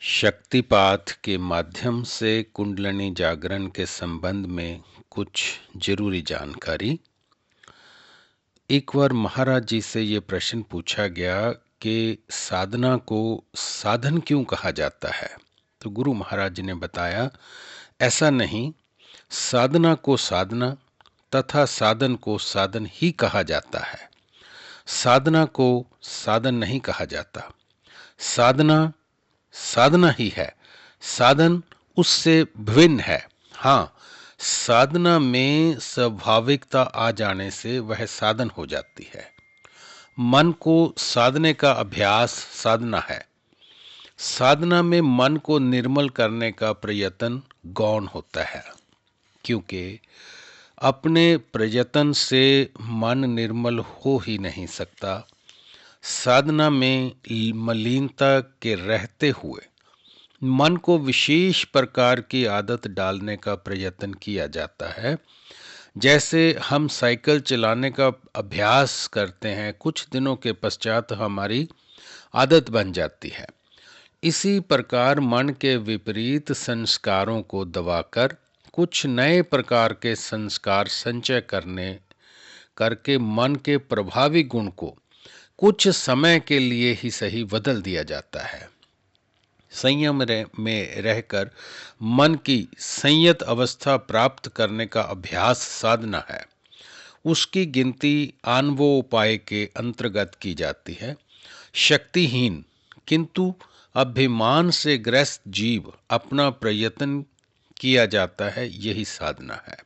शक्तिपात के माध्यम से कुंडलिनी जागरण के संबंध में कुछ जरूरी जानकारी। एक बार महाराज जी से ये प्रश्न पूछा गया कि साधना को साधन क्यों कहा जाता है। तो गुरु महाराज जी ने बताया, ऐसा नहीं, साधना को साधना तथा साधन को साधन ही कहा जाता है। साधना को साधन नहीं कहा जाता। साधना साधना ही है, साधन उससे भिन्न है। हाँ, साधना में स्वाभाविकता आ जाने से वह साधन हो जाती है। मन को साधने का अभ्यास साधना है। साधना में मन को निर्मल करने का प्रयत्न गौण होता है, क्योंकि अपने प्रयत्न से मन निर्मल हो ही नहीं सकता। साधना में मलिनता के रहते हुए मन को विशेष प्रकार की आदत डालने का प्रयत्न किया जाता है। जैसे हम साइकिल चलाने का अभ्यास करते हैं, कुछ दिनों के पश्चात हमारी आदत बन जाती है। इसी प्रकार मन के विपरीत संस्कारों को दबाकर कुछ नए प्रकार के संस्कार संचय करके मन के प्रभावी गुण को कुछ समय के लिए ही सही बदल दिया जाता है। संयम में रहकर मन की संयत अवस्था प्राप्त करने का अभ्यास साधना है। उसकी गिनती आन्वोपाय के अंतर्गत की जाती है। शक्तिहीन किंतु अभिमान से ग्रस्त जीव अपना प्रयत्न किया जाता है, यही साधना है।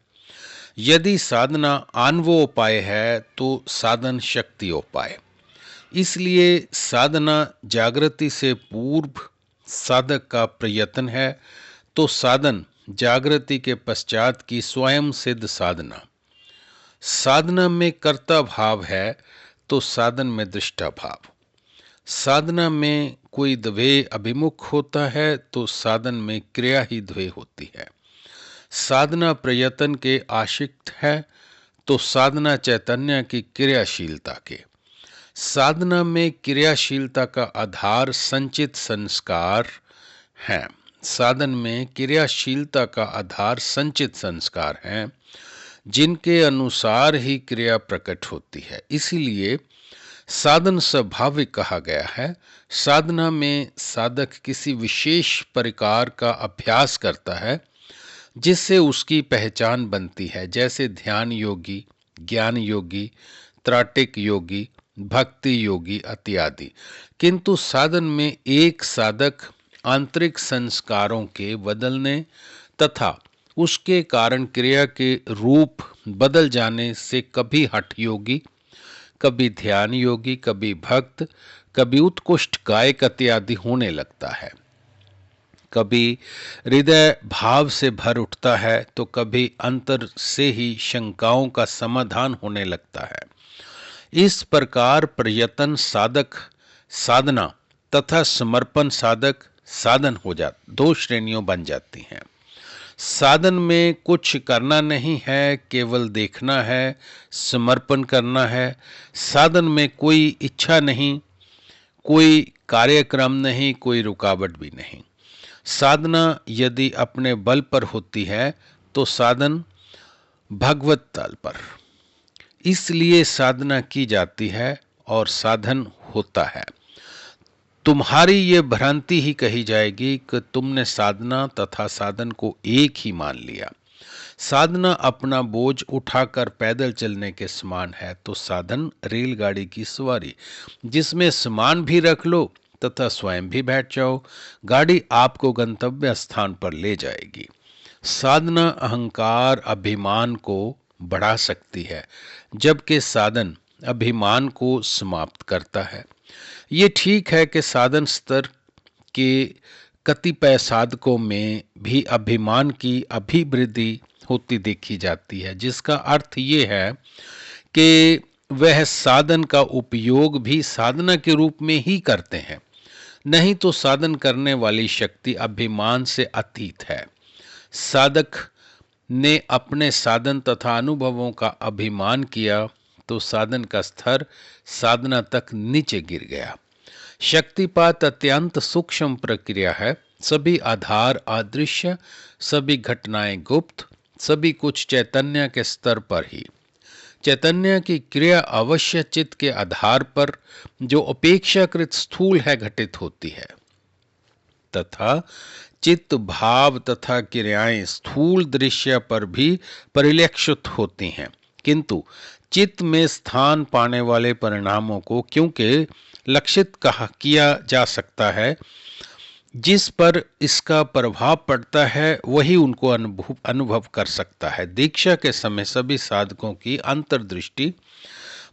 यदि साधना आन्वोपाय है तो साधन शक्तियोपाय। इसलिए साधना जागृति से पूर्व साधक का प्रयत्न है, तो साधन जागृति के पश्चात की स्वयं सिद्ध साधना। साधना में कर्ता भाव है तो साधन में दृष्टा भाव। साधना में कोई द्वय अभिमुख होता है तो साधन में क्रिया ही द्वय होती है। साधना प्रयत्न के आशिक्त है तो साधना चैतन्य की क्रियाशीलता के। साधना में क्रियाशीलता का आधार संचित संस्कार हैं। साधन में क्रियाशीलता का आधार संचित संस्कार हैं, जिनके अनुसार ही क्रिया प्रकट होती है। इसीलिए साधन स्वाभाविक कहा गया है। साधना में साधक किसी विशेष प्रकार का अभ्यास करता है जिससे उसकी पहचान बनती है, जैसे ध्यान योगी, ज्ञान योगी, त्राटिक योगी, भक्ति योगी इत्यादि। किंतु साधन में एक साधक आंतरिक संस्कारों के बदलने तथा उसके कारण क्रिया के रूप बदल जाने से कभी हठ योगी, कभी ध्यान योगी, कभी भक्त, कभी उत्कृष्ट गायक इत्यादि होने लगता है। कभी हृदय भाव से भर उठता है तो कभी अंतर से ही शंकाओं का समाधान होने लगता है। इस प्रकार प्रयत्न साधक साधना तथा समर्पण साधक साधन हो जाते, दो श्रेणियों बन जाती हैं। साधन में कुछ करना नहीं है, केवल देखना है, समर्पण करना है। साधन में कोई इच्छा नहीं, कोई कार्यक्रम नहीं, कोई रुकावट भी नहीं। साधना यदि अपने बल पर होती है तो साधन भगवत तल पर। इसलिए साधना की जाती है और साधन होता है। तुम्हारी ये भ्रांति ही कही जाएगी कि तुमने साधना तथा साधन को एक ही मान लिया। साधना अपना बोझ उठाकर पैदल चलने के समान है, तो साधन रेलगाड़ी की सवारी, जिसमें सामान भी रख लो तथा स्वयं भी बैठ जाओ। गाड़ी आपको गंतव्य स्थान पर ले जाएगी। साधना अहंकार अभिमान को बढ़ा सकती है, जबकि साधन अभिमान को समाप्त करता है। ये ठीक है कि साधन स्तर के कतिपय साधकों में भी अभिमान की अभिवृद्धि होती देखी जाती है, जिसका अर्थ ये है कि वह साधन का उपयोग भी साधना के रूप में ही करते हैं। नहीं तो साधन करने वाली शक्ति अभिमान से अतीत है। साधक ने अपने साधन तथा अनुभवों का अभिमान किया तो साधन का स्तर साधना तक नीचे गिर गया। शक्तिपात अत्यंत सूक्ष्म प्रक्रिया है। सभी आधार अदृश्य, सभी घटनाएं गुप्त, सभी कुछ चैतन्य के स्तर पर ही। चैतन्य की क्रिया अवश्य चित्त के आधार पर, जो अपेक्षाकृत स्थूल है, घटित होती है, तथा चित्त भाव तथा क्रियाएं स्थूल दृश्य पर भी परिलक्षित होती हैं। किंतु चित्त में स्थान पाने वाले परिणामों को क्योंकि लक्षित किया जा सकता है, जिस पर इसका प्रभाव पड़ता है वही उनको अनुभव कर सकता है। दीक्षा के समय सभी साधकों की अंतर्दृष्टि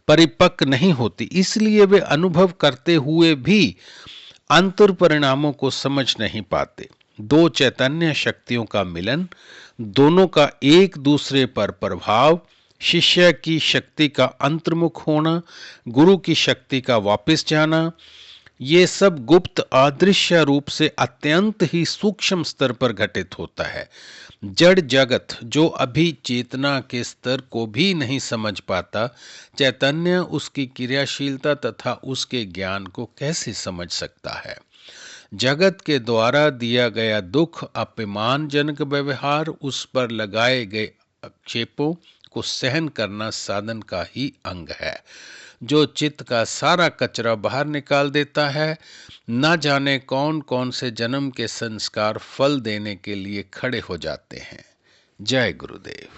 परिपक्व नहीं होती, इसलिए वे अनुभव करते हुए भी अंतर परिणामों को समझ नहीं पाते। दो चैतन्य शक्तियों का मिलन, दोनों का एक दूसरे पर प्रभाव, शिष्य की शक्ति का अंतर्मुख होना, गुरु की शक्ति का वापस जाना, ये सब गुप्त अदृश्य रूप से अत्यंत ही सूक्ष्म स्तर पर घटित होता है। जड़ जगत जो अभी चेतना के स्तर को भी नहीं समझ पाता, चैतन्य उसकी क्रियाशीलता तथा उसके ज्ञान को कैसे समझ सकता है। जगत के द्वारा दिया गया दुख, अपमानजनक व्यवहार, उस पर लगाए गए आक्षेपों को सहन करना साधन का ही अंग है, जो चित्त का सारा कचरा बाहर निकाल देता है। न जाने कौन कौन से जन्म के संस्कार फल देने के लिए खड़े हो जाते हैं। जय गुरुदेव।